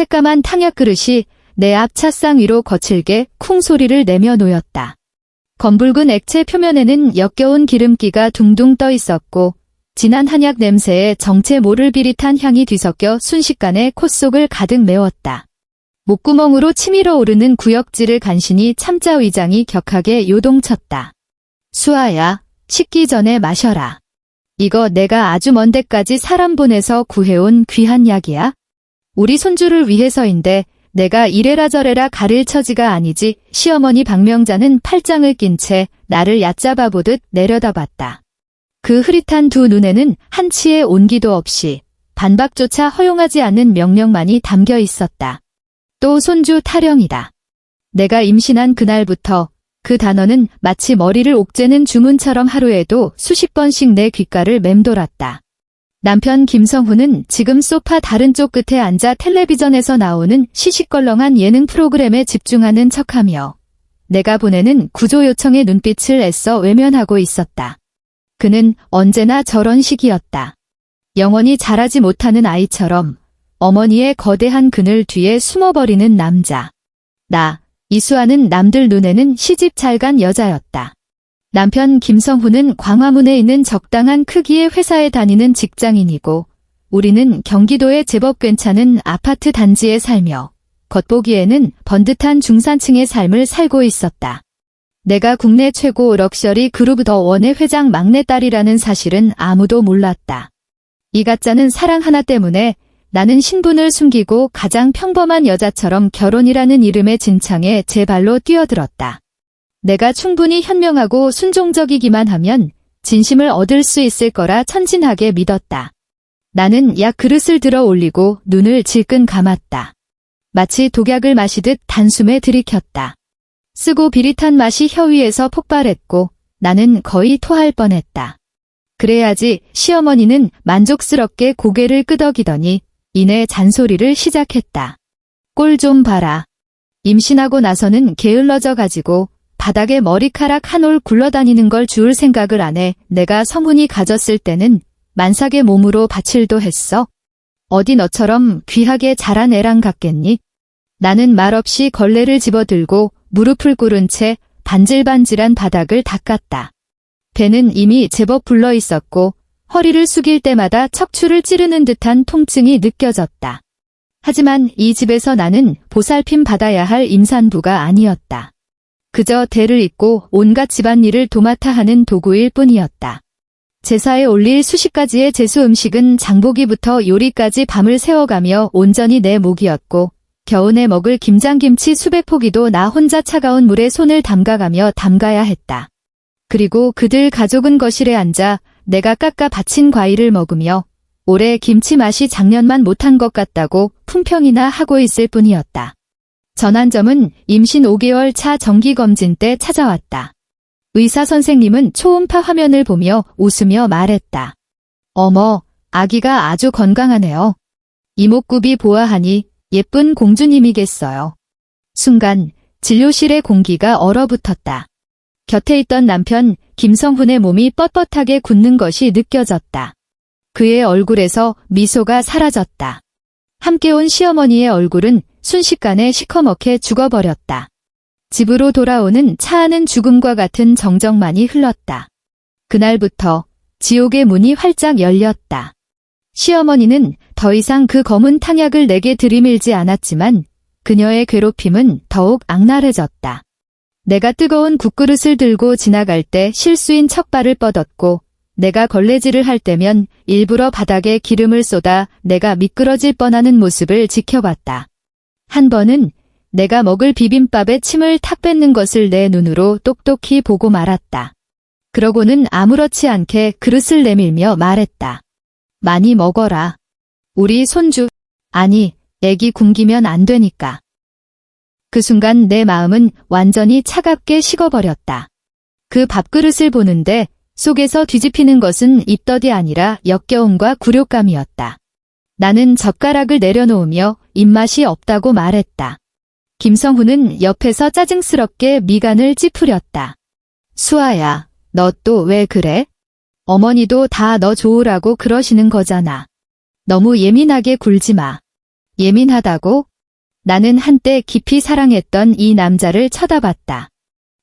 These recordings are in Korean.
새까만 탕약 그릇이 내 앞 찻상 위로 거칠게 쿵 소리를 내며 놓였다. 검붉은 액체 표면에는 역겨운 기름기가 둥둥 떠 있었고 진한 한약 냄새에 정체 모를 비릿한 향이 뒤섞여 순식간에 콧속을 가득 메웠다. 목구멍으로 치밀어 오르는 구역질을 간신히 참자 위장이 격하게 요동쳤다. 수아야, 식기 전에 마셔라. 이거 내가 아주 먼 데까지 사람 보내서 구해온 귀한 약이야. 우리 손주를 위해서인데 내가 이래라 저래라 가릴 처지가 아니지. 시어머니 박명자는 팔짱을 낀 채 나를 얕잡아 보듯 내려다봤다. 그 흐릿한 두 눈에는 한치의 온기도 없이 반박조차 허용하지 않는 명령만이 담겨 있었다. 또 손주 타령이다. 내가 임신한 그날부터 그 단어는 마치 머리를 옥죄는 주문처럼 하루에도 수십 번씩 내 귓가를 맴돌았다. 남편 김성훈은 지금 소파 다른 쪽 끝에 앉아 텔레비전에서 나오는 시시껄렁한 예능 프로그램에 집중하는 척하며 내가 보내는 구조 요청의 눈빛을 애써 외면하고 있었다. 그는 언제나 저런 식이었다. 영원히 자라지 못하는 아이처럼 어머니의 거대한 그늘 뒤에 숨어버리는 남자. 나, 이수아는 남들 눈에는 시집 잘 간 여자였다. 남편 김성훈은 광화문에 있는 적당한 크기의 회사에 다니는 직장인이고 우리는 경기도의 제법 괜찮은 아파트 단지에 살며 겉보기에는 번듯한 중산층의 삶을 살고 있었다. 내가 국내 최고 럭셔리 그룹 더 원의 회장 막내딸이라는 사실은 아무도 몰랐다. 이 가짜는 사랑 하나 때문에 나는 신분을 숨기고 가장 평범한 여자처럼 결혼이라는 이름의 진창에 제 발로 뛰어들었다. 내가 충분히 현명하고 순종적이기만 하면 진심을 얻을 수 있을 거라 천진하게 믿었다. 나는 약 그릇을 들어 올리고 눈을 질끈 감았다. 마치 독약을 마시듯 단숨에 들이켰다. 쓰고 비릿한 맛이 혀 위에서 폭발했고 나는 거의 토할 뻔했다. 그래야지 시어머니는 만족스럽게 고개를 끄덕이더니 이내 잔소리를 시작했다. 꼴 좀 봐라. 임신하고 나서는 게을러져 가지고 바닥에 머리카락 한 올 굴러다니는 걸 주울 생각을 안 해. 내가 성훈이 가졌을 때는 만삭의 몸으로 밭일도 했어. 어디 너처럼 귀하게 자란 애랑 같겠니? 나는 말없이 걸레를 집어들고 무릎을 꿇은 채 반질반질한 바닥을 닦았다. 배는 이미 제법 불러 있었고 허리를 숙일 때마다 척추를 찌르는 듯한 통증이 느껴졌다. 하지만 이 집에서 나는 보살핌 받아야 할 임산부가 아니었다. 그저 대를 잇고 온갖 집안일을 도맡아 하는 도구일 뿐이었다. 제사에 올릴 수십 가지의 제수 음식은 장보기부터 요리까지 밤을 새워가며 온전히 내 몫이었고 겨우내 먹을 김장김치 수백 포기도 나 혼자 차가운 물에 손을 담가가며 담가야 했다. 그리고 그들 가족은 거실에 앉아 내가 깎아 바친 과일을 먹으며 올해 김치 맛이 작년만 못한 것 같다고 품평이나 하고 있을 뿐이었다. 전환점은 임신 5개월 차 정기검진 때 찾아왔다. 의사 선생님은 초음파 화면을 보며 웃으며 말했다. 어머, 아기가 아주 건강하네요. 이목구비 보아하니 예쁜 공주님이겠어요. 순간 진료실의 공기가 얼어붙었다. 곁에 있던 남편 김성훈의 몸이 뻣뻣하게 굳는 것이 느껴졌다. 그의 얼굴에서 미소가 사라졌다. 함께 온 시어머니의 얼굴은 순식간에 시커멓게 죽어버렸다. 집으로 돌아오는 차 안은 죽음과 같은 정적만이 흘렀다. 그날부터 지옥의 문이 활짝 열렸다. 시어머니는 더 이상 그 검은 탕약을 내게 들이밀지 않았지만 그녀의 괴롭힘은 더욱 악랄해졌다. 내가 뜨거운 국그릇을 들고 지나갈 때 실수인 척발을 뻗었고 내가 걸레질을 할 때면 일부러 바닥에 기름을 쏟아 내가 미끄러질 뻔하는 모습을 지켜봤다. 한 번은 내가 먹을 비빔밥에 침을 탁 뱉는 것을 내 눈으로 똑똑히 보고 말았다. 그러고는 아무렇지 않게 그릇을 내밀며 말했다. 많이 먹어라. 우리 손주, 아니, 애기 굶기면 안 되니까. 그 순간 내 마음은 완전히 차갑게 식어버렸다. 그 밥그릇을 보는데 속에서 뒤집히는 것은 입덧이 아니라 역겨움과 굴욕감이었다. 나는 젓가락을 내려놓으며 입맛이 없다고 말했다. 김성훈은 옆에서 짜증스럽게 미간을 찌푸렸다. 수아야, 너 또 왜 그래? 어머니도 다 너 좋으라고 그러시는 거잖아. 너무 예민하게 굴지 마. 예민하다고? 나는 한때 깊이 사랑했던 이 남자를 쳐다봤다.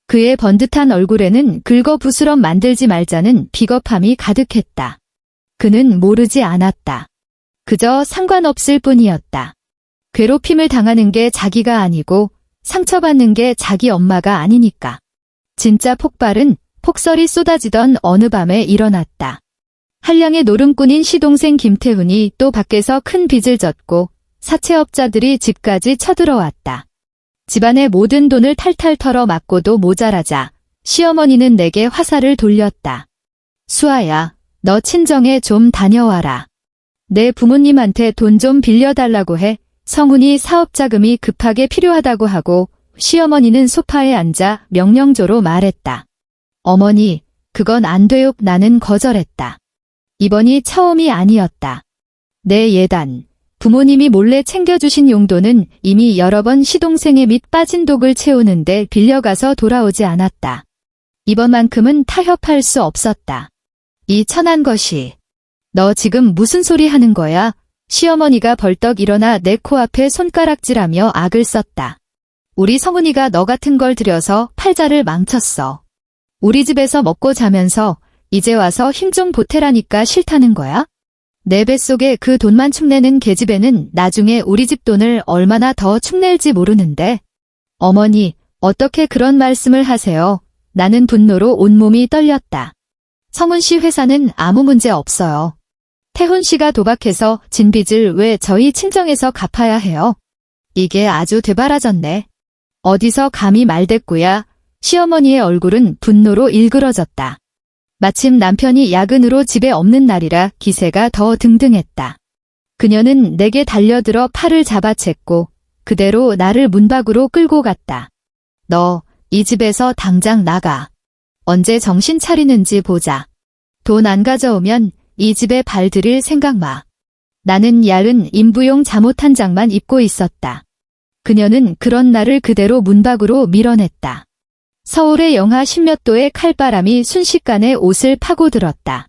그의 번듯한 얼굴에는 긁어부스럼 만들지 말자는 비겁함이 가득했다. 그는 모르지 않았다. 그저 상관없을 뿐이었다. 괴롭힘을 당하는 게 자기가 아니고 상처받는 게 자기 엄마가 아니니까. 진짜 폭발은 폭설이 쏟아지던 어느 밤에 일어났다. 한량의 노름꾼인 시동생 김태훈이 또 밖에서 큰 빚을 졌고 사채업자들이 집까지 쳐들어왔다. 집안의 모든 돈을 탈탈 털어 맞고도 모자라자 시어머니는 내게 화살을 돌렸다. 수아야, 너 친정에 좀 다녀와라. 내 부모님한테 돈 좀 빌려달라고 해. 성훈이 사업자금이 급하게 필요하다고 하고 시어머니는 소파에 앉아 명령조로 말했다. 어머니, 그건 안 돼요. 나는 거절했다. 이번이 처음이 아니었다. 내 예단, 부모님이 몰래 챙겨주신 용돈은 이미 여러 번 시동생의 밑 빠진 독을 채우는데 빌려가서 돌아오지 않았다. 이번만큼은 타협할 수 없었다. 이 천한 것이. 너 지금 무슨 소리 하는 거야? 시어머니가 벌떡 일어나 내 코앞에 손가락질하며 악을 썼다. 우리 성훈이가 너 같은 걸 들여서 팔자를 망쳤어. 우리 집에서 먹고 자면서 이제 와서 힘 좀 보태라니까 싫다는 거야? 내 뱃속에 그 돈만 축내는 계집애는 나중에 우리 집 돈을 얼마나 더 축낼지 모르는데. 어머니, 어떻게 그런 말씀을 하세요? 나는 분노로 온몸이 떨렸다. 성훈 씨 회사는 아무 문제 없어요. 태훈 씨가 도박해서 진 빚을 왜 저희 친정에서 갚아야 해요? 이게 아주 되바라졌네. 어디서 감히 말대꾸야. 시어머니의 얼굴은 분노로 일그러졌다. 마침 남편이 야근으로 집에 없는 날이라 기세가 더 등등했다. 그녀는 내게 달려들어 팔을 잡아챘고 그대로 나를 문 밖으로 끌고 갔다. 너, 이 집에서 당장 나가. 언제 정신 차리는지 보자. 돈 안 가져오면 이 집에 발 들일 생각 마. 나는 얇은 인부용 잠옷 한 장만 입고 있었다. 그녀는 그런 나를 그대로 문 밖으로 밀어냈다. 서울의 영하 10몇 도의 칼바람이 순식간에 옷을 파고들었다.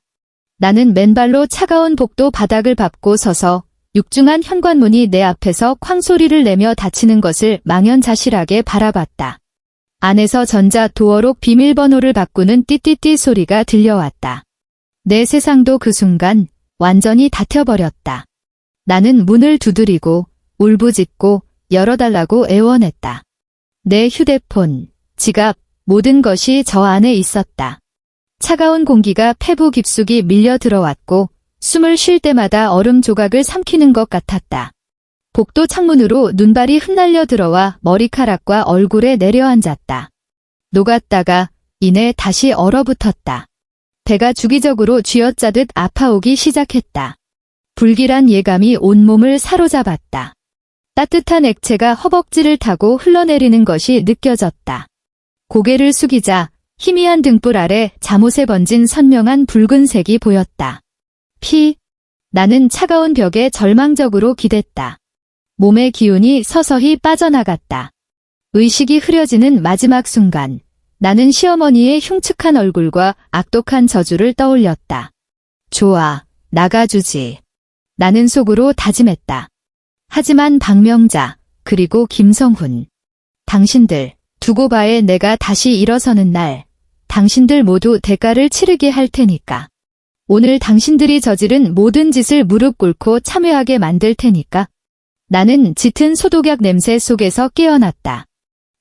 나는 맨발로 차가운 복도 바닥을 밟고 서서 육중한 현관문이 내 앞에서 쾅소리를 내며 닫히는 것을 망연자실하게 바라봤다. 안에서 전자 도어록 비밀번호를 바꾸는 띠띠띠 소리가 들려왔다. 내 세상도 그 순간 완전히 닫혀버렸다. 나는 문을 두드리고 울부짖고 열어달라고 애원했다. 내 휴대폰, 지갑, 모든 것이 저 안에 있었다. 차가운 공기가 폐부 깊숙이 밀려 들어왔고 숨을 쉴 때마다 얼음 조각을 삼키는 것 같았다. 복도 창문으로 눈발이 흩날려 들어와 머리카락과 얼굴에 내려앉았다. 녹았다가 이내 다시 얼어붙었다. 배가 주기적으로 쥐어짜듯 아파오기 시작했다. 불길한 예감이 온몸을 사로잡았다. 따뜻한 액체가 허벅지를 타고 흘러내리는 것이 느껴졌다. 고개를 숙이자 희미한 등불 아래 잠옷에 번진 선명한 붉은색이 보였다. 피. 나는 차가운 벽에 절망적으로 기댔다. 몸의 기운이 서서히 빠져나갔다. 의식이 흐려지는 마지막 순간 나는 시어머니의 흉측한 얼굴과 악독한 저주를 떠올렸다. 좋아, 나가주지. 나는 속으로 다짐했다. 하지만 박명자, 그리고 김성훈. 당신들, 두고 봐에 내가 다시 일어서는 날, 당신들 모두 대가를 치르게 할 테니까. 오늘 당신들이 저지른 모든 짓을 무릎 꿇고 참회하게 만들 테니까. 나는 짙은 소독약 냄새 속에서 깨어났다.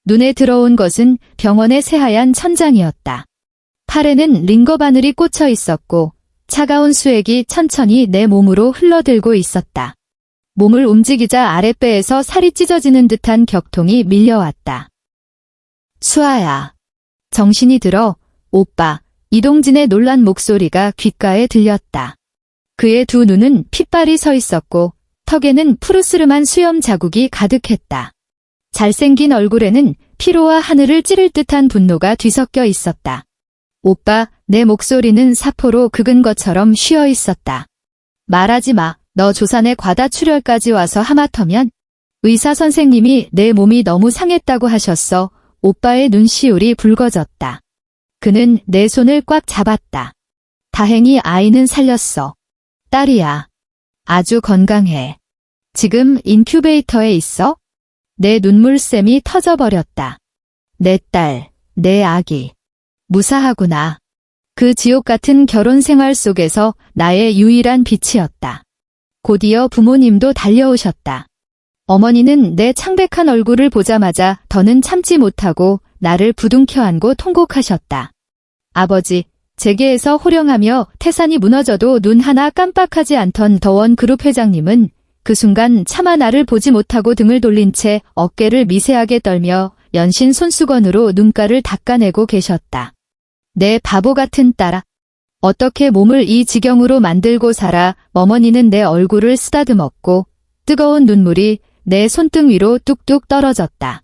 눈에 들어온 것은 병원의 새하얀 천장이었다. 팔에는 링거 바늘이 꽂혀 있었고 차가운 수액이 천천히 내 몸으로 흘러들고 있었다. 몸을 움직이자 아랫배에서 살이 찢어지는 듯한 격통이 밀려왔다. 수아야. 정신이 들어. 오빠. 이동진의 놀란 목소리가 귓가에 들렸다. 그의 두 눈은 핏발이 서 있었고 턱에는 푸르스름한 수염 자국이 가득했다. 잘생긴 얼굴에는 피로와 하늘을 찌를 듯한 분노가 뒤섞여 있었다. 오빠, 내 목소리는 사포로 긁은 것처럼 쉬어 있었다. 말하지 마. 너 조산에 과다출혈까지 와서 하마터면? 의사 선생님이 내 몸이 너무 상했다고 하셨어. 오빠의 눈시울이 붉어졌다. 그는 내 손을 꽉 잡았다. 다행히 아이는 살렸어. 딸이야. 아주 건강해. 지금 인큐베이터에 있어? 내 눈물샘이 터져버렸다. 내 딸, 내 아기. 무사하구나. 그 지옥 같은 결혼 생활 속에서 나의 유일한 빛이었다. 곧이어 부모님도 달려오셨다. 어머니는 내 창백한 얼굴을 보자마자 더는 참지 못하고 나를 부둥켜 안고 통곡하셨다. 아버지, 재계에서 호령하며 태산이 무너져도 눈 하나 깜빡하지 않던 더원 그룹 회장님은 그 순간 차마 나를 보지 못하고 등을 돌린 채 어깨를 미세하게 떨며 연신 손수건으로 눈가를 닦아내고 계셨다. 내 바보 같은 딸아. 어떻게 몸을 이 지경으로 만들고 살아. 어머니는 내 얼굴을 쓰다듬었고 뜨거운 눈물이 내 손등 위로 뚝뚝 떨어졌다.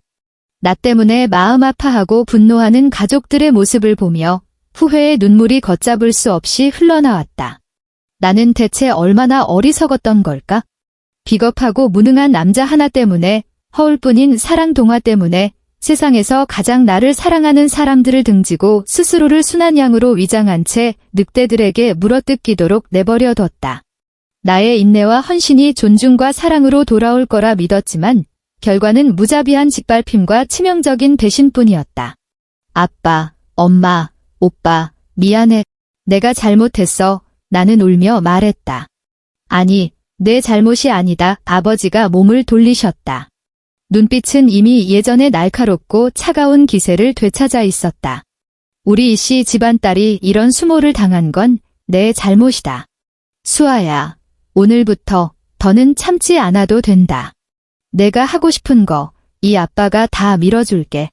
나 때문에 마음 아파하고 분노하는 가족들의 모습을 보며 후회의 눈물이 걷잡을 수 없이 흘러나왔다. 나는 대체 얼마나 어리석었던 걸까? 비겁하고 무능한 남자 하나 때문에, 허울뿐인 사랑 동화 때문에 세상에서 가장 나를 사랑하는 사람들을 등지고 스스로를 순한 양으로 위장한 채 늑대들에게 물어뜯기도록 내버려뒀다. 나의 인내와 헌신이 존중과 사랑으로 돌아올 거라 믿었지만 결과는 무자비한 짓밟힘과 치명적인 배신뿐이었다. 아빠, 엄마, 오빠, 미안해. 내가 잘못했어. 나는 울며 말했다. 아니, 내 잘못이 아니다. 아버지가 몸을 돌리셨다. 눈빛은 이미 예전의 날카롭고 차가운 기세를 되찾아 있었다. 우리 이씨 집안딸이 이런 수모를 당한 건 내 잘못이다. 수아야, 오늘부터 더는 참지 않아도 된다. 내가 하고 싶은 거, 이 아빠가 다 밀어줄게.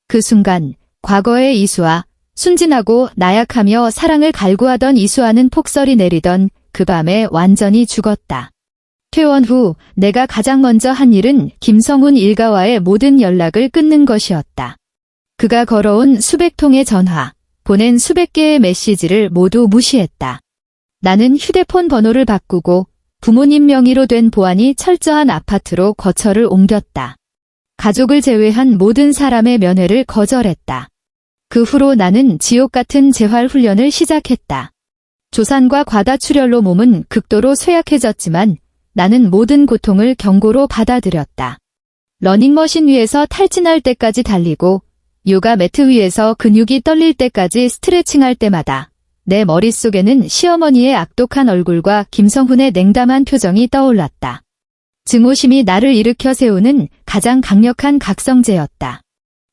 그 순간 과거의 이수아, 순진하고 나약하며 사랑을 갈구하던 이수아는 폭설이 내리던 그 밤에 완전히 죽었다. 퇴원 후 내가 가장 먼저 한 일은 김성훈 일가와의 모든 연락을 끊는 것이었다. 그가 걸어온 수백 통의 전화, 보낸 수백 개의 메시지를 모두 무시했다. 나는 휴대폰 번호를 바꾸고 부모님 명의로 된 보안이 철저한 아파트로 거처를 옮겼다. 가족을 제외한 모든 사람의 면회를 거절했다. 그 후로 나는 지옥 같은 재활 훈련을 시작했다. 조산과 과다출혈로 몸은 극도로 쇠약해졌지만 나는 모든 고통을 경고로 받아들였다. 러닝머신 위에서 탈진할 때까지 달리고 요가 매트 위에서 근육이 떨릴 때까지 스트레칭할 때마다 내 머릿속에는 시어머니의 악독한 얼굴과 김성훈의 냉담한 표정이 떠올랐다. 증오심이 나를 일으켜 세우는 가장 강력한 각성제였다.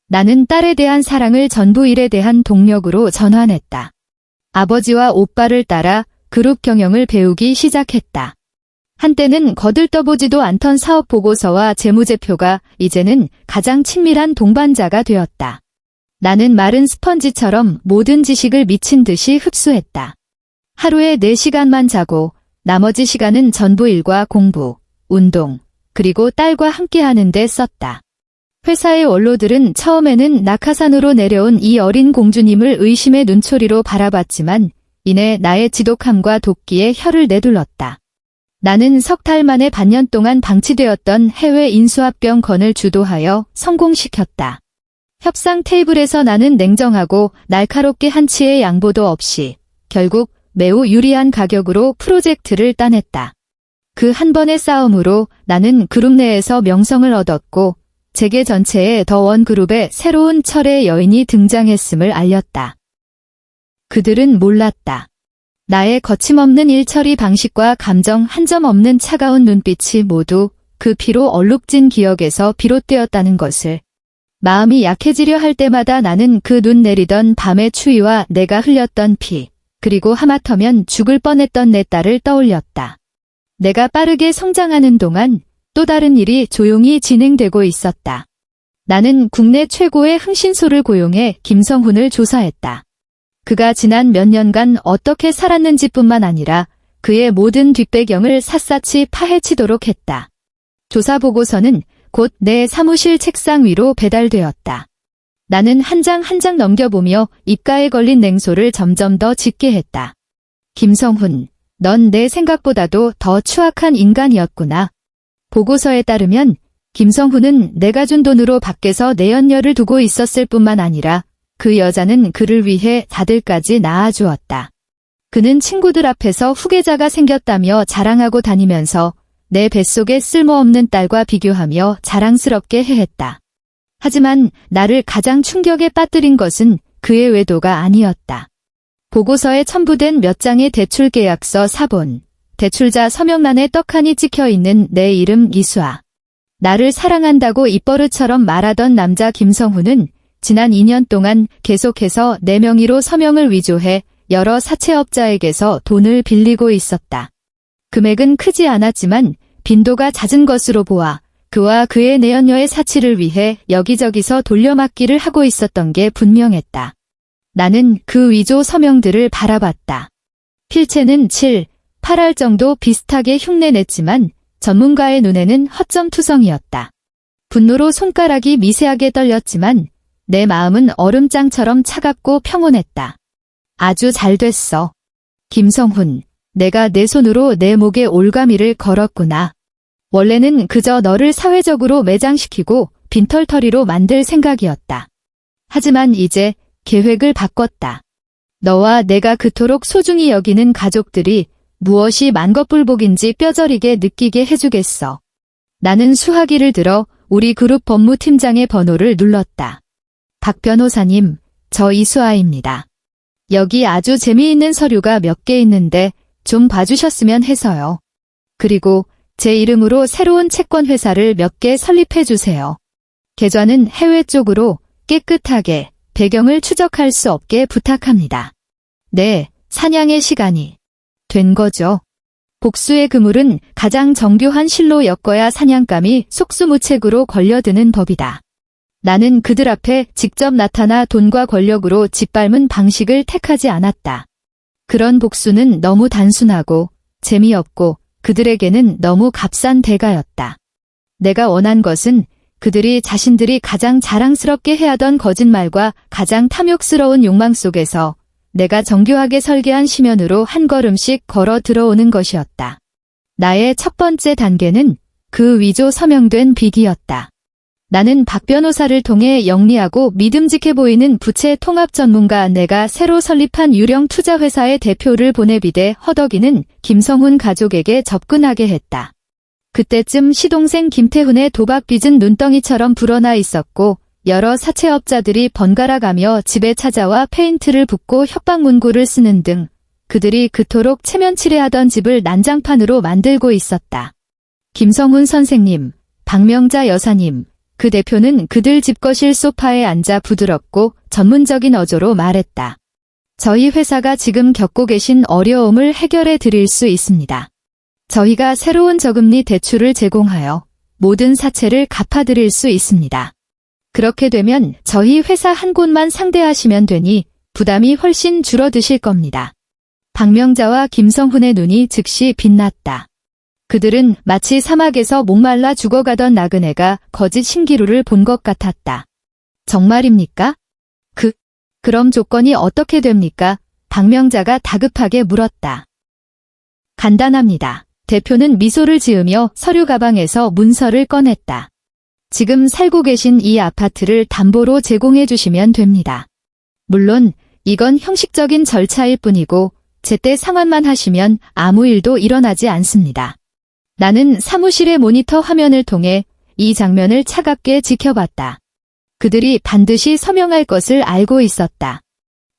나는 딸에 대한 사랑을 전부 일에 대한 동력으로 전환했다. 아버지와 오빠를 따라 그룹 경영을 배우기 시작했다. 한때는 거들떠보지도 않던 사업 보고서와 재무제표가 이제는 가장 친밀한 동반자가 되었다. 나는 마른 스펀지처럼 모든 지식을 미친 듯이 흡수했다. 하루에 4시간만 자고 나머지 시간은 전부 일과 공부, 운동, 그리고 딸과 함께하는 데 썼다. 회사의 원로들은 처음에는 낙하산으로 내려온 이 어린 공주님을 의심의 눈초리로 바라봤지만 이내 나의 지독함과 도끼에 혀를 내둘렀다. 나는 석 달 만에 반년 동안 방치되었던 해외 인수합병 건을 주도하여 성공시켰다. 협상 테이블에서 나는 냉정하고 날카롭게 한치의 양보도 없이 결국 매우 유리한 가격으로 프로젝트를 따냈다. 그 한 번의 싸움으로 나는 그룹 내에서 명성을 얻었고 재계 전체에 더원 그룹의 새로운 철의 여인이 등장했음을 알렸다. 그들은 몰랐다. 나의 거침없는 일처리 방식과 감정 한 점 없는 차가운 눈빛이 모두 그 피로 얼룩진 기억에서 비롯되었다는 것을. 마음이 약해지려 할 때마다 나는 그 눈 내리던 밤의 추위와 내가 흘렸던 피, 그리고 하마터면 죽을 뻔했던 내 딸을 떠올렸다. 내가 빠르게 성장하는 동안 또 다른 일이 조용히 진행되고 있었다. 나는 국내 최고의 흥신소를 고용해 김성훈을 조사했다. 그가 지난 몇 년간 어떻게 살았는지뿐만 아니라 그의 모든 뒷배경을 샅샅이 파헤치도록 했다. 조사 보고서는 곧 내 사무실 책상 위로 배달되었다. 나는 한 장 한 장 넘겨보며 입가에 걸린 냉소를 점점 더 짙게 했다. 김성훈, 넌 내 생각보다도 더 추악한 인간이었구나. 보고서에 따르면 김성훈은 내가 준 돈으로 밖에서 내연녀를 두고 있었을 뿐만 아니라 그 여자는 그를 위해 다들까지 낳아주었다. 그는 친구들 앞에서 후계자가 생겼다며 자랑하고 다니면서 내 뱃속의 쓸모없는 딸과 비교하며 자랑스럽게 해했다. 하지만 나를 가장 충격에 빠뜨린 것은 그의 외도가 아니었다. 보고서에 첨부된 몇 장의 대출 계약서 사본, 대출자 서명란에 떡하니 찍혀있는 내 이름 이수아. 나를 사랑한다고 입버릇처럼 말하던 남자 김성훈은 지난 2년 동안 계속해서 내 명의로 서명을 위조해 여러 사채업자에게서 돈을 빌리고 있었다. 금액은 크지 않았지만 빈도가 잦은 것으로 보아 그와 그의 내연녀의 사치를 위해 여기저기서 돌려막기를 하고 있었던 게 분명했다. 나는 그 위조 서명들을 바라봤다. 필체는 7, 8할 정도 비슷하게 흉내냈지만 전문가의 눈에는 허점투성이었다. 분노로 손가락이 미세하게 떨렸지만 내 마음은 얼음장처럼 차갑고 평온했다. 아주 잘 됐어. 김성훈, 내가 내 손으로 내 목에 올가미를 걸었구나. 원래는 그저 너를 사회적으로 매장시키고 빈털터리로 만들 생각이었다. 하지만 이제 계획을 바꿨다. 너와 내가 그토록 소중히 여기는 가족들이 무엇이 만것불복인지 뼈저리게 느끼게 해주겠어. 나는 수화기를 들어 우리 그룹 법무팀장의 번호를 눌렀다. 박 변호사님, 저 이수아입니다. 여기 아주 재미있는 서류가 몇 개 있는데 좀 봐주셨으면 해서요. 그리고 제 이름으로 새로운 채권회사를 몇 개 설립해 주세요. 계좌는 해외 쪽으로 깨끗하게 배경을 추적할 수 없게 부탁합니다. 네, 사냥의 시간이 된 거죠. 복수의 그물은 가장 정교한 실로 엮어야 사냥감이 속수무책으로 걸려드는 법이다. 나는 그들 앞에 직접 나타나 돈과 권력으로 짓밟은 방식을 택하지 않았다. 그런 복수는 너무 단순하고 재미없고 그들에게는 너무 값싼 대가였다. 내가 원한 것은 그들이 자신들이 가장 자랑스럽게 해하던 거짓말과 가장 탐욕스러운 욕망 속에서 내가 정교하게 설계한 심연으로 한 걸음씩 걸어 들어오는 것이었다. 나의 첫 번째 단계는 그 위조 서명된 빅이었다. 나는 박 변호사를 통해 영리하고 믿음직해 보이는 부채 통합 전문가 내가 새로 설립한 유령 투자회사의 대표를 보내비대 허덕이는 김성훈 가족에게 접근하게 했다. 그때쯤 시동생 김태훈의 도박 빚은 눈덩이처럼 불어나 있었고 여러 사채업자들이 번갈아가며 집에 찾아와 페인트를 붓고 협박 문구를 쓰는 등 그들이 그토록 체면치레하던 집을 난장판으로 만들고 있었다. 김성훈 선생님, 박명자 여사님, 그 대표는 그들 집거실 소파에 앉아 부드럽고 전문적인 어조로 말했다. 저희 회사가 지금 겪고 계신 어려움을 해결해 드릴 수 있습니다. 저희가 새로운 저금리 대출을 제공하여 모든 사채를 갚아드릴 수 있습니다. 그렇게 되면 저희 회사 한 곳만 상대하시면 되니 부담이 훨씬 줄어드실 겁니다. 박명자와 김성훈의 눈이 즉시 빛났다. 그들은 마치 사막에서 목말라 죽어가던 나그네가 거짓 신기루를 본 것 같았다. 정말입니까? 그럼 조건이 어떻게 됩니까? 박명자가 다급하게 물었다. 간단합니다. 대표는 미소를 지으며 서류 가방에서 문서를 꺼냈다. 지금 살고 계신 이 아파트를 담보로 제공해 주시면 됩니다. 물론 이건 형식적인 절차일 뿐이고 제때 상환만 하시면 아무 일도 일어나지 않습니다. 나는 사무실의 모니터 화면을 통해 이 장면을 차갑게 지켜봤다. 그들이 반드시 서명할 것을 알고 있었다.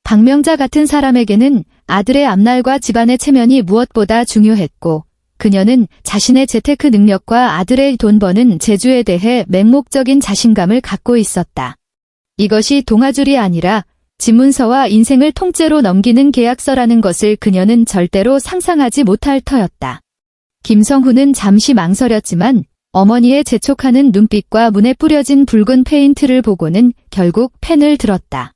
박명자 같은 사람에게는 아들의 앞날과 집안의 체면이 무엇보다 중요했고 그녀는 자신의 재테크 능력과 아들의 돈 버는 재주에 대해 맹목적인 자신감을 갖고 있었다. 이것이 동아줄이 아니라 집문서와 인생을 통째로 넘기는 계약서라는 것을 그녀는 절대로 상상하지 못할 터였다. 김성훈은 잠시 망설였지만 어머니의 재촉하는 눈빛과 문에 뿌려진 붉은 페인트를 보고는 결국 펜을 들었다.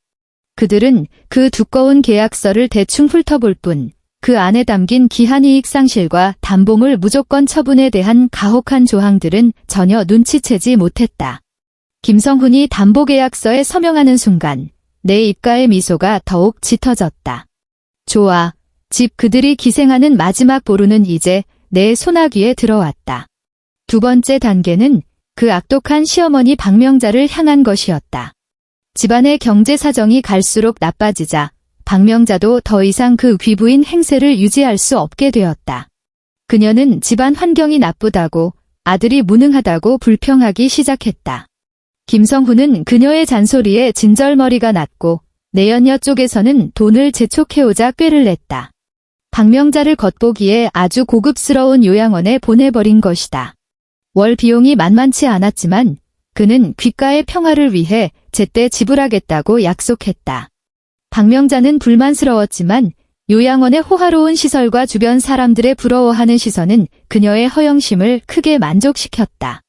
그들은 그 두꺼운 계약서를 대충 훑어볼 뿐 그 안에 담긴 기한이익 상실과 담보물 무조건 처분에 대한 가혹한 조항들은 전혀 눈치채지 못했다. 김성훈이 담보계약서에 서명하는 순간 내 입가의 미소가 더욱 짙어졌다. 좋아. 집 그들이 기생하는 마지막 보루는 이제 내 소나귀에 들어왔다. 두 번째 단계는 그 악독한 시어머니 박명자를 향한 것이었다. 집안의 경제 사정이 갈수록 나빠지자 박명자도 더 이상 그 귀부인 행세를 유지할 수 없게 되었다. 그녀는 집안 환경이 나쁘다고, 아들이 무능하다고 불평하기 시작했다. 김성훈은 그녀의 잔소리에 진절머리가 났고 내연녀 쪽에서는 돈을 재촉해오자 꾀를 냈다. 박명자를 겉보기에 아주 고급스러운 요양원에 보내버린 것이다. 월 비용이 만만치 않았지만 그는 귓가의 평화를 위해 제때 지불하겠다고 약속했다. 박명자는 불만스러웠지만 요양원의 호화로운 시설과 주변 사람들의 부러워하는 시선은 그녀의 허영심을 크게 만족시켰다.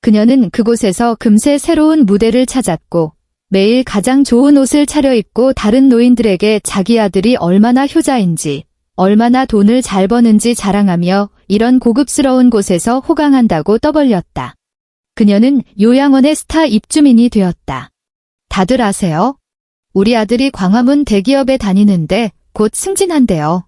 그녀는 그곳에서 금세 새로운 무대를 찾았고 매일 가장 좋은 옷을 차려입고 다른 노인들에게 자기 아들이 얼마나 효자인지, 얼마나 돈을 잘 버는지 자랑하며 이런 고급스러운 곳에서 호강한다고 떠벌렸다. 그녀는 요양원의 스타 입주민이 되었다. 다들 아세요? 우리 아들이 광화문 대기업에 다니는데 곧 승진한대요.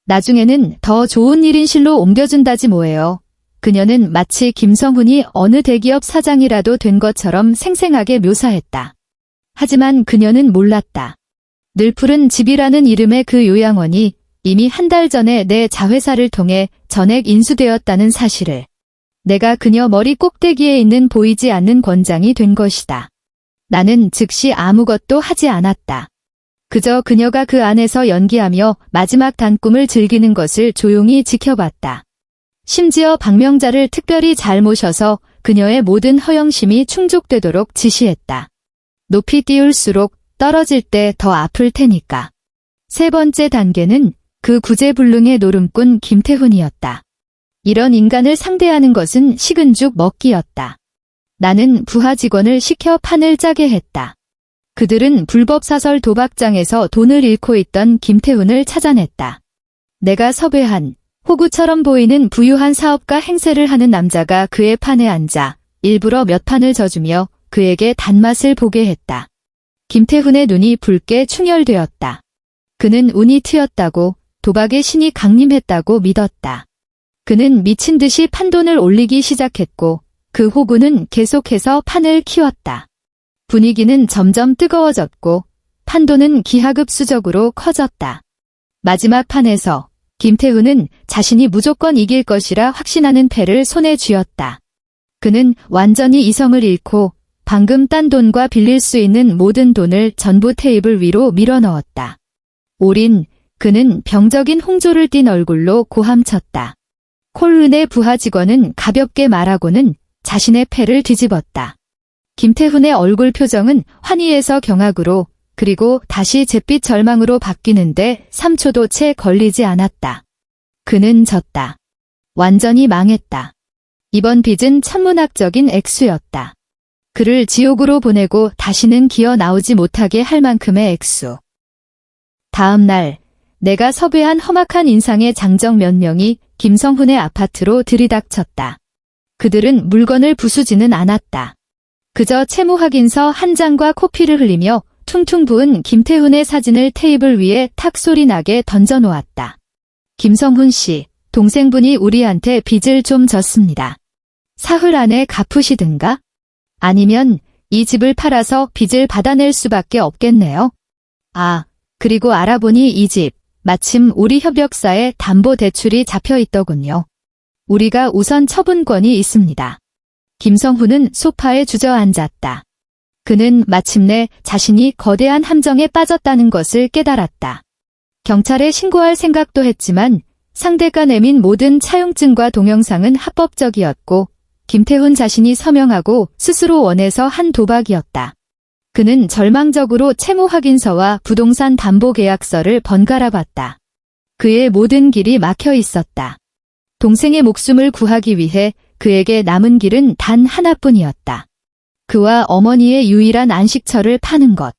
나중에는 더 좋은 1인실로 옮겨준다지 뭐예요. 그녀는 마치 김성훈이 어느 대기업 사장이라도 된 것처럼 생생하게 묘사했다. 하지만 그녀는 몰랐다. 늘 푸른 집이라는 이름의 그 요양원이 이미 한 달 전에 내 자회사를 통해 전액 인수되었다는 사실을. 내가 그녀 머리 꼭대기에 있는 보이지 않는 권장이 된 것이다. 나는 즉시 아무것도 하지 않았다. 그저 그녀가 그 안에서 연기하며 마지막 단꿈을 즐기는 것을 조용히 지켜봤다. 심지어 박명자를 특별히 잘 모셔서 그녀의 모든 허영심이 충족되도록 지시했다. 높이 띄울수록 떨어질 때 더 아플 테니까. 세 번째 단계는 그 구제불능의 노름꾼 김태훈이었다. 이런 인간을 상대하는 것은 식은 죽 먹기였다. 나는 부하 직원을 시켜 판을 짜게 했다. 그들은 불법사설 도박장에서 돈을 잃고 있던 김태훈을 찾아냈다. 내가 섭외한 호구처럼 보이는 부유한 사업가 행세를 하는 남자가 그의 판에 앉아 일부러 몇 판을 져주며 그에게 단맛을 보게 했다. 김태훈의 눈이 붉게 충혈되었다. 그는 운이 트였다고, 도박의 신이 강림했다고 믿었다. 그는 미친 듯이 판돈을 올리기 시작했고 그 호구는 계속해서 판을 키웠다. 분위기는 점점 뜨거워졌고 판돈은 기하급수적으로 커졌다. 마지막 판에서 김태훈은 자신이 무조건 이길 것이라 확신하는 패를 손에 쥐었다. 그는 완전히 이성을 잃고 방금 딴 돈과 빌릴 수 있는 모든 돈을 전부 테이블 위로 밀어넣었다. 올인, 그는 병적인 홍조를 띤 얼굴로 고함쳤다. 콜른의 부하 직원은 가볍게 말하고는 자신의 패를 뒤집었다. 김태훈의 얼굴 표정은 환희에서 경악으로 그리고 다시 잿빛 절망으로 바뀌는데 3초도 채 걸리지 않았다. 그는 졌다. 완전히 망했다. 이번 빚은 천문학적인 액수였다. 그를 지옥으로 보내고 다시는 기어 나오지 못하게 할 만큼의 액수. 다음 날 내가 섭외한 험악한 인상의 장정 몇 명이 김성훈의 아파트로 들이닥쳤다. 그들은 물건을 부수지는 않았다. 그저 채무 확인서 한 장과 코피를 흘리며 퉁퉁 부은 김태훈의 사진을 테이블 위에 탁 소리 나게 던져놓았다. 김성훈 씨, 동생분이 우리한테 빚을 좀 졌습니다. 사흘 안에 갚으시든가? 아니면 이 집을 팔아서 빚을 받아낼 수밖에 없겠네요. 아, 그리고 알아보니 이 집, 마침 우리 협력사에 담보대출이 잡혀있더군요. 우리가 우선 처분권이 있습니다. 김성훈은 소파에 주저앉았다. 그는 마침내 자신이 거대한 함정에 빠졌다는 것을 깨달았다. 경찰에 신고할 생각도 했지만 상대가 내민 모든 차용증과 동영상은 합법적이었고 김태훈 자신이 서명하고 스스로 원해서 한 도박이었다. 그는 절망적으로 채무 확인서와 부동산 담보 계약서를 번갈아 봤다. 그의 모든 길이 막혀 있었다. 동생의 목숨을 구하기 위해 그에게 남은 길은 단 하나뿐이었다. 그와 어머니의 유일한 안식처를 파는 것.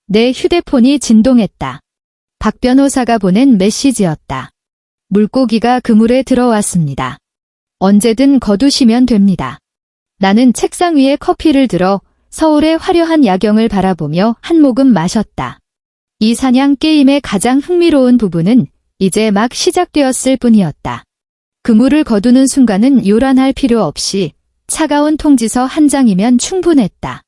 내 휴대폰이 진동했다. 박 변호사가 보낸 메시지였다. 물고기가 그물에 들어왔습니다. 언제든 거두시면 됩니다. 나는 책상 위에 커피를 들어 서울의 화려한 야경을 바라보며 한 모금 마셨다. 이 사냥 게임의 가장 흥미로운 부분은 이제 막 시작되었을 뿐이었다. 그물을 거두는 순간은 요란할 필요 없이 차가운 통지서 한 장이면 충분했다.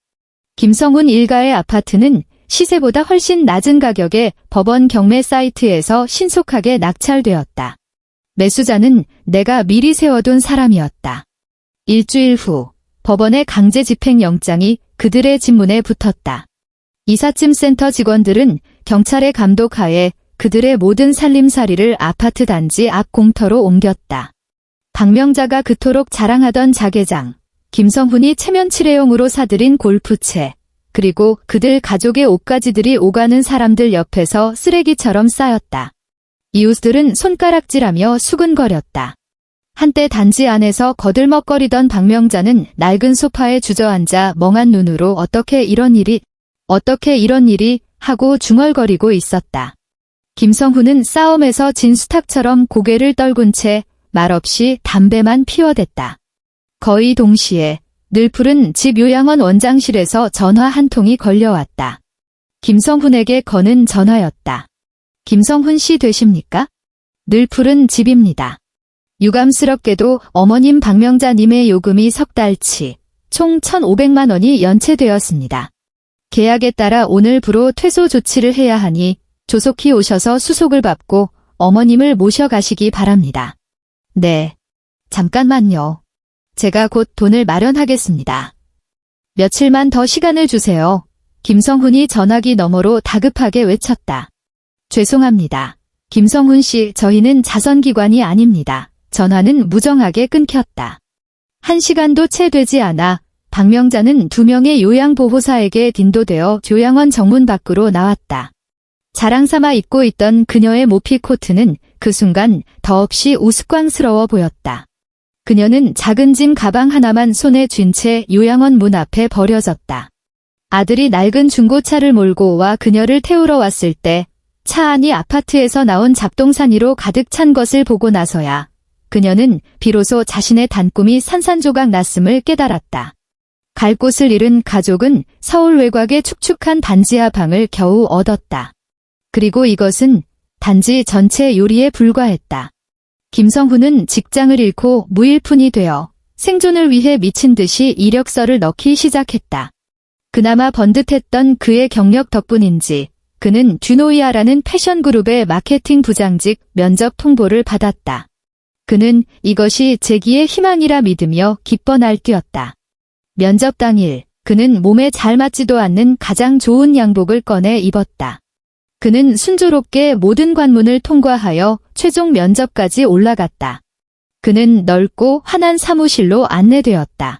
김성훈 일가의 아파트는 시세보다 훨씬 낮은 가격에 법원 경매 사이트에서 신속하게 낙찰되었다. 매수자는 내가 미리 세워둔 사람이었다. 일주일 후 법원의 강제 집행영장이 그들의 집문에 붙었다. 이삿짐센터 직원들은 경찰의 감독하에 그들의 모든 살림살이를 아파트 단지 앞 공터로 옮겼다. 박명자가 그토록 자랑하던 자개장, 김성훈이 체면칠회용으로 사들인 골프채, 그리고 그들 가족의 옷가지들이 오가는 사람들 옆에서 쓰레기처럼 쌓였다. 이웃들은 손가락질하며 수근거렸다. 한때 단지 안에서 거들먹거리던 박명자는 낡은 소파에 주저앉아 멍한 눈으로 어떻게 이런 일이 하고 중얼거리고 있었다. 김성훈은 싸움에서 진 수탉처럼 고개를 떨군 채 말없이 담배만 피워댔다. 거의 동시에 늘풀은 집 요양원 원장실에서 전화 한 통이 걸려왔다. 김성훈에게 거는 전화였다. 김성훈 씨 되십니까? 늘풀은 집입니다. 유감스럽게도 어머님 박명자님의 요금이 석 달치, 총 1,500만 원이 연체되었습니다. 계약에 따라 오늘부로 퇴소 조치를 해야 하니 조속히 오셔서 수속을 받고 어머님을 모셔가시기 바랍니다. 네. 잠깐만요. 제가 곧 돈을 마련하겠습니다. 며칠만 더 시간을 주세요. 김성훈이 전화기 너머로 다급하게 외쳤다. 죄송합니다. 김성훈 씨, 저희는 자선기관이 아닙니다. 전화는 무정하게 끊겼다. 1시간도 채 되지 않아 박명자는 2명의 요양보호사에게 딘도되어 요양원 정문 밖으로 나왔다. 자랑삼아 입고 있던 그녀의 모피 코트는 그 순간 더없이 우스꽝스러워 보였다. 그녀는 작은 짐 가방 하나만 손에 쥔 채 요양원 문 앞에 버려졌다. 아들이 낡은 중고차를 몰고 와 그녀를 태우러 왔을 때 차 안이 아파트에서 나온 잡동사니로 가득 찬 것을 보고 나서야 그녀는 비로소 자신의 단꿈이 산산조각 났음을 깨달았다. 갈 곳을 잃은 가족은 서울 외곽의 축축한 단지하 방을 겨우 얻었다. 그리고 이것은 단지 전체 요리에 불과했다. 김성훈은 직장을 잃고 무일푼이 되어 생존을 위해 미친 듯이 이력서를 넣기 시작했다. 그나마 번듯했던 그의 경력 덕분인지 그는 듀노이아라는 패션 그룹의 마케팅 부장직 면접 통보를 받았다. 그는 이것이 재기의 희망이라 믿으며 기뻐 날뛰었다. 면접 당일 그는 몸에 잘 맞지도 않는 가장 좋은 양복을 꺼내 입었다. 그는 순조롭게 모든 관문을 통과하여 최종 면접까지 올라갔다. 그는 넓고 환한 사무실로 안내되었다.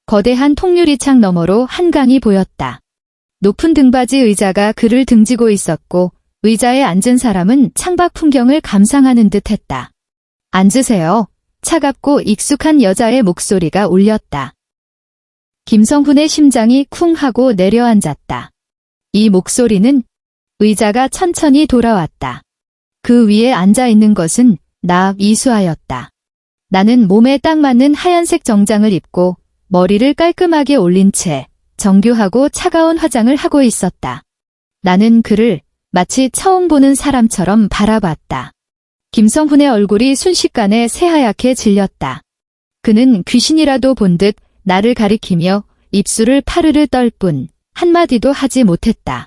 거대한 통유리창 너머로 한강이 보였다. 높은 등받이 의자가 그를 등지고 있었고 의자에 앉은 사람은 창밖 풍경을 감상하는 듯했다. 앉으세요. 차갑고 익숙한 여자의 목소리가 울렸다. 김성훈의 심장이 쿵 하고 내려앉았다. 이 목소리는 의자가 천천히 돌아왔다. 그 위에 앉아있는 것은 나 이수아였다. 나는 몸에 딱 맞는 하얀색 정장을 입고 머리를 깔끔하게 올린 채 정교하고 차가운 화장을 하고 있었다. 나는 그를 마치 처음 보는 사람처럼 바라봤다. 김성훈의 얼굴이 순식간에 새하얗게 질렸다. 그는 귀신이라도 본 듯 나를 가리키며 입술을 파르르 떨 뿐 한마디도 하지 못했다.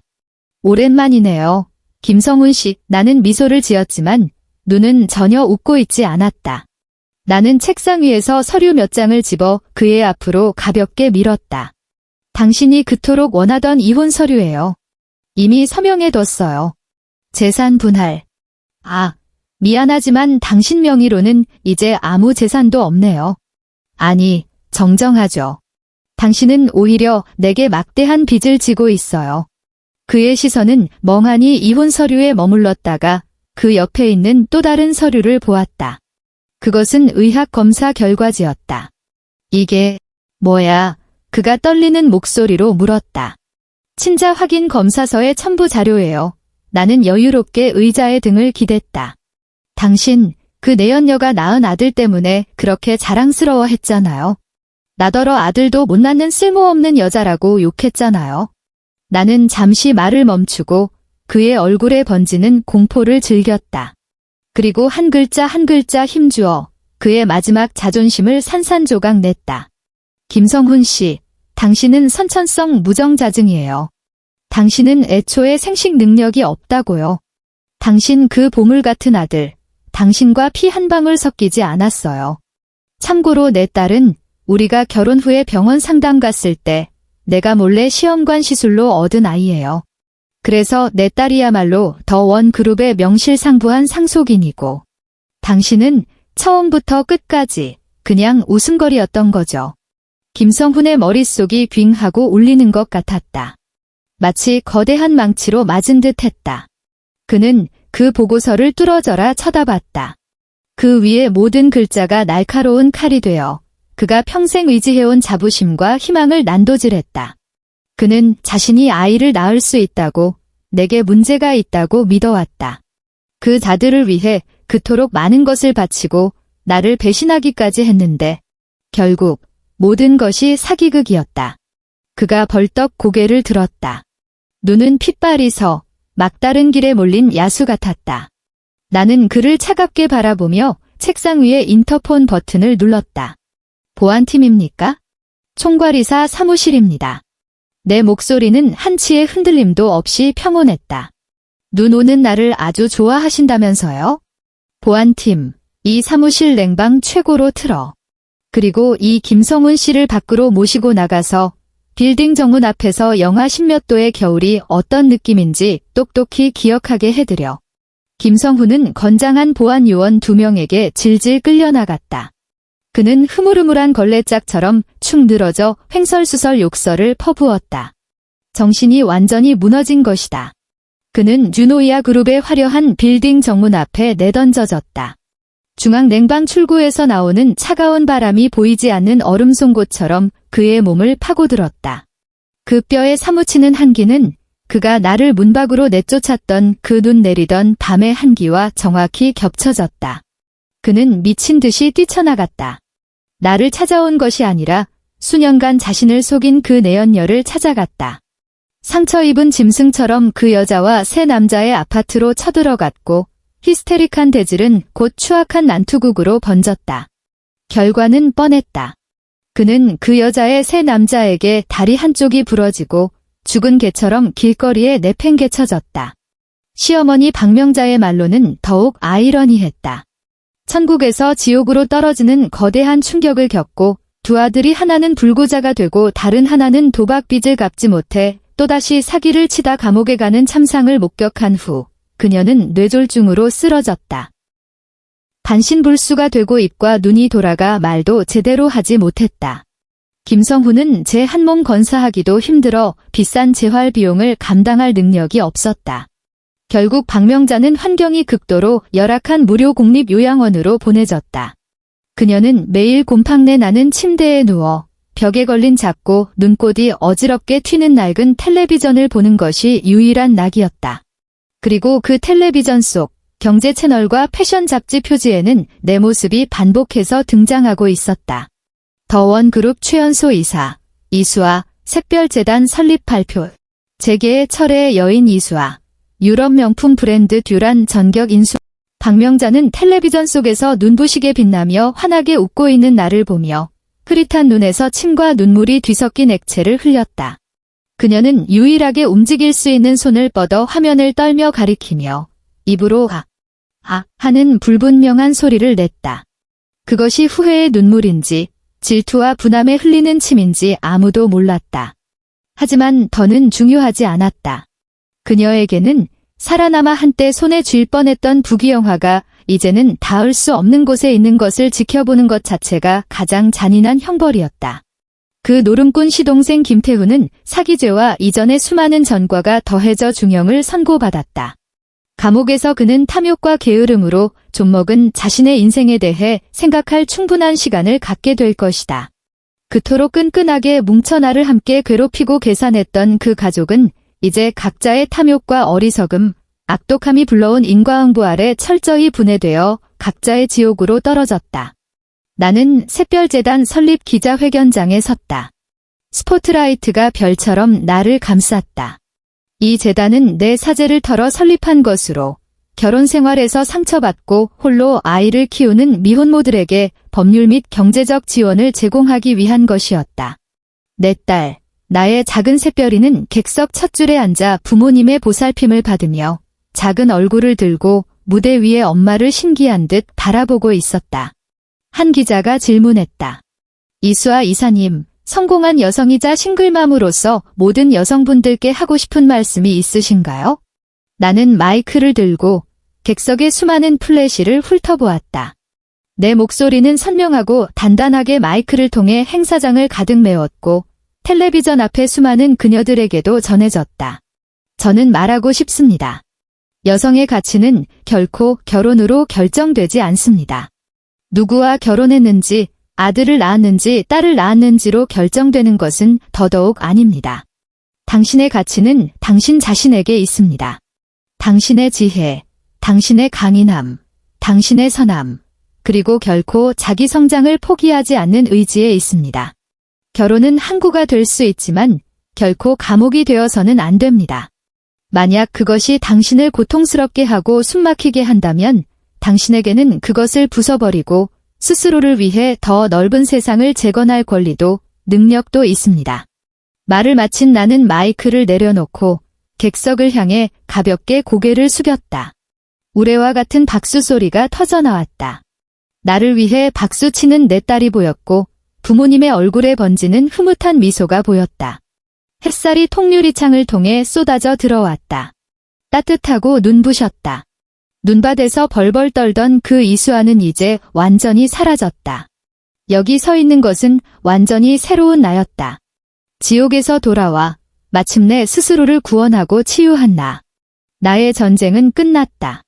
오랜만이네요. 김성훈 씨, 나는 미소를 지었지만 눈은 전혀 웃고 있지 않았다. 나는 책상 위에서 서류 몇 장을 집어 그의 앞으로 가볍게 밀었다. 당신이 그토록 원하던 이혼 서류예요. 이미 서명해뒀어요. 재산 분할. 아, 미안하지만 당신 명의로는 이제 아무 재산도 없네요. 아니, 정정하죠. 당신은 오히려 내게 막대한 빚을 지고 있어요. 그의 시선은 멍하니 이혼 서류에 머물렀다가 그 옆에 있는 또 다른 서류를 보았다. 그것은 의학 검사 결과지였다. 이게 뭐야? 그가 떨리는 목소리로 물었다. 친자 확인 검사서의 첨부 자료예요. 나는 여유롭게 의자의 등을 기댔다. 당신, 그 내연녀가 낳은 아들 때문에 그렇게 자랑스러워했잖아요. 나더러 아들도 못 낳는 쓸모없는 여자라고 욕했잖아요. 나는 잠시 말을 멈추고 그의 얼굴에 번지는 공포를 즐겼다. 그리고 한 글자 한 글자 힘주어 그의 마지막 자존심을 산산조각 냈다. 김성훈 씨, 당신은 선천성 무정자증이에요. 당신은 애초에 생식 능력이 없다고요. 당신 그 보물 같은 아들, 당신과 피 한 방울 섞이지 않았어요. 참고로 내 딸은 우리가 결혼 후에 병원 상담 갔을 때 내가 몰래 시험관 시술로 얻은 아이예요. 그래서 내 딸이야말로 더 원 그룹의 명실상부한 상속인이고 당신은 처음부터 끝까지 그냥 웃음거리였던 거죠. 김성훈의 머릿속이 빙하고 울리는 것 같았다. 마치 거대한 망치로 맞은 듯 했다. 그는 그 보고서를 뚫어져라 쳐다봤다. 그 위에 모든 글자가 날카로운 칼이 되어 그가 평생 의지해온 자부심과 희망을 난도질했다. 그는 자신이 아이를 낳을 수 있다고, 내게 문제가 있다고 믿어왔다. 그 자들을 위해 그토록 많은 것을 바치고 나를 배신하기까지 했는데 결국 모든 것이 사기극이었다. 그가 벌떡 고개를 들었다. 눈은 핏발이 서 막다른 길에 몰린 야수 같았다. 나는 그를 차갑게 바라보며 책상 위에 인터폰 버튼을 눌렀다. 보안팀입니까? 총괄이사 사무실입니다. 내 목소리는 한치의 흔들림도 없이 평온했다. 눈 오는 나를 아주 좋아하신다면서요? 보안팀, 이 사무실 냉방 최고로 틀어. 그리고 이 김성훈 씨를 밖으로 모시고 나가서 빌딩 정문 앞에서 영하 10몇 도의 겨울이 어떤 느낌인지 똑똑히 기억하게 해드려. 김성훈은 건장한 보안 요원 2명에게 질질 끌려나갔다. 그는 흐물흐물한 걸레짝처럼 축 늘어져 횡설수설 욕설을 퍼부었다. 정신이 완전히 무너진 것이다. 그는 유노이아 그룹의 화려한 빌딩 정문 앞에 내던져졌다. 중앙 냉방 출구에서 나오는 차가운 바람이 보이지 않는 얼음 송곳처럼 그의 몸을 파고들었다. 그 뼈에 사무치는 한기는 그가 나를 문 밖으로 내쫓았던 그 눈 내리던 밤의 한기와 정확히 겹쳐졌다. 그는 미친 듯이 뛰쳐나갔다. 나를 찾아온 것이 아니라 수년간 자신을 속인 그 내연녀를 찾아갔다. 상처 입은 짐승처럼 그 여자와 세 남자의 아파트로 쳐들어갔고 히스테릭한 대질은 곧 추악한 난투극으로 번졌다. 결과는 뻔했다. 그는 그 여자의 세 남자에게 다리 한쪽이 부러지고 죽은 개처럼 길거리에 내팽개쳐졌다. 시어머니 박명자의 말로는 더욱 아이러니했다. 천국에서 지옥으로 떨어지는 거대한 충격을 겪고 두 아들이 하나는 불구자가 되고 다른 하나는 도박빚을 갚지 못해 또다시 사기를 치다 감옥에 가는 참상을 목격한 후 그녀는 뇌졸중으로 쓰러졌다. 반신불수가 되고 입과 눈이 돌아가 말도 제대로 하지 못했다. 김성훈은 제 한 몸 건사하기도 힘들어 비싼 재활 비용을 감당할 능력이 없었다. 결국 박명자는 환경이 극도로 열악한 무료 공립 요양원으로 보내졌다. 그녀는 매일 곰팡내 나는 침대에 누워 벽에 걸린 작고 눈꽃이 어지럽게 튀는 낡은 텔레비전을 보는 것이 유일한 낙이었다. 그리고 그 텔레비전 속 경제 채널과 패션 잡지 표지에는 내 모습이 반복해서 등장하고 있었다. 더원 그룹 최연소 이사, 이수아, 샛별재단 설립 발표, 재계의 철의 여인 이수아, 유럽 명품 브랜드 듀란 전격 인수. 박명자는 텔레비전 속에서 눈부시게 빛나며 환하게 웃고 있는 나를 보며 흐릿한 눈에서 침과 눈물이 뒤섞인 액체를 흘렸다. 그녀는 유일하게 움직일 수 있는 손을 뻗어 화면을 떨며 가리키며 입으로 아 하는 불분명한 소리를 냈다. 그것이 후회의 눈물인지 질투와 분함에 흘리는 침인지 아무도 몰랐다. 하지만 더는 중요하지 않았다. 그녀에게는 살아남아 한때 손에 쥘 뻔했던 부귀영화가 이제는 닿을 수 없는 곳에 있는 것을 지켜보는 것 자체가 가장 잔인한 형벌이었다. 그 노름꾼 시동생 김태훈은 사기죄와 이전의 수많은 전과가 더해져 중형을 선고받았다. 감옥에서 그는 탐욕과 게으름으로 좀먹은 자신의 인생에 대해 생각할 충분한 시간을 갖게 될 것이다. 그토록 끈끈하게 뭉쳐 나를 함께 괴롭히고 계산했던 그 가족은 이제 각자의 탐욕과 어리석음, 악독함이 불러온 인과응보 아래 철저히 분해되어 각자의 지옥으로 떨어졌다. 나는 샛별재단 설립 기자회견장에 섰다. 스포트라이트가 별처럼 나를 감쌌다. 이 재단은 내 사재를 털어 설립한 것으로 결혼 생활에서 상처받고 홀로 아이를 키우는 미혼모들에게 법률 및 경제적 지원을 제공하기 위한 것이었다. 내 딸, 나의 작은 샛별이는 객석 첫 줄에 앉아 부모님의 보살핌을 받으며 작은 얼굴을 들고 무대 위에 엄마를 신기한 듯 바라보고 있었다. 한 기자가 질문했다. 이수아 이사님, 성공한 여성이자 싱글맘으로서 모든 여성분들께 하고 싶은 말씀이 있으신가요? 나는 마이크를 들고 객석의 수많은 플래시를 훑어보았다. 내 목소리는 선명하고 단단하게 마이크를 통해 행사장을 가득 메웠고 텔레비전 앞의 수많은 그녀들에게도 전해졌다. 저는 말하고 싶습니다. 여성의 가치는 결코 결혼으로 결정되지 않습니다. 누구와 결혼했는지, 아들을 낳았는지 딸을 낳았는지로 결정되는 것은 더더욱 아닙니다. 당신의 가치는 당신 자신에게 있습니다. 당신의 지혜, 당신의 강인함, 당신의 선함, 그리고 결코 자기 성장을 포기하지 않는 의지에 있습니다. 결혼은 항구가 될 수 있지만 결코 감옥이 되어서는 안 됩니다. 만약 그것이 당신을 고통스럽게 하고 숨막히게 한다면 당신에게는 그것을 부숴버리고 스스로를 위해 더 넓은 세상을 재건할 권리도 능력도 있습니다. 말을 마친 나는 마이크를 내려놓고 객석을 향해 가볍게 고개를 숙였다. 우레와 같은 박수 소리가 터져나왔다. 나를 위해 박수치는 내 딸이 보였고 부모님의 얼굴에 번지는 흐뭇한 미소가 보였다. 햇살이 통유리창을 통해 쏟아져 들어왔다. 따뜻하고 눈부셨다. 눈밭에서 벌벌 떨던 그 이수아는 이제 완전히 사라졌다. 여기 서 있는 것은 완전히 새로운 나였다. 지옥에서 돌아와 마침내 스스로를 구원하고 치유한 나. 나의 전쟁은 끝났다.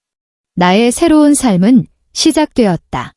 나의 새로운 삶은 시작되었다.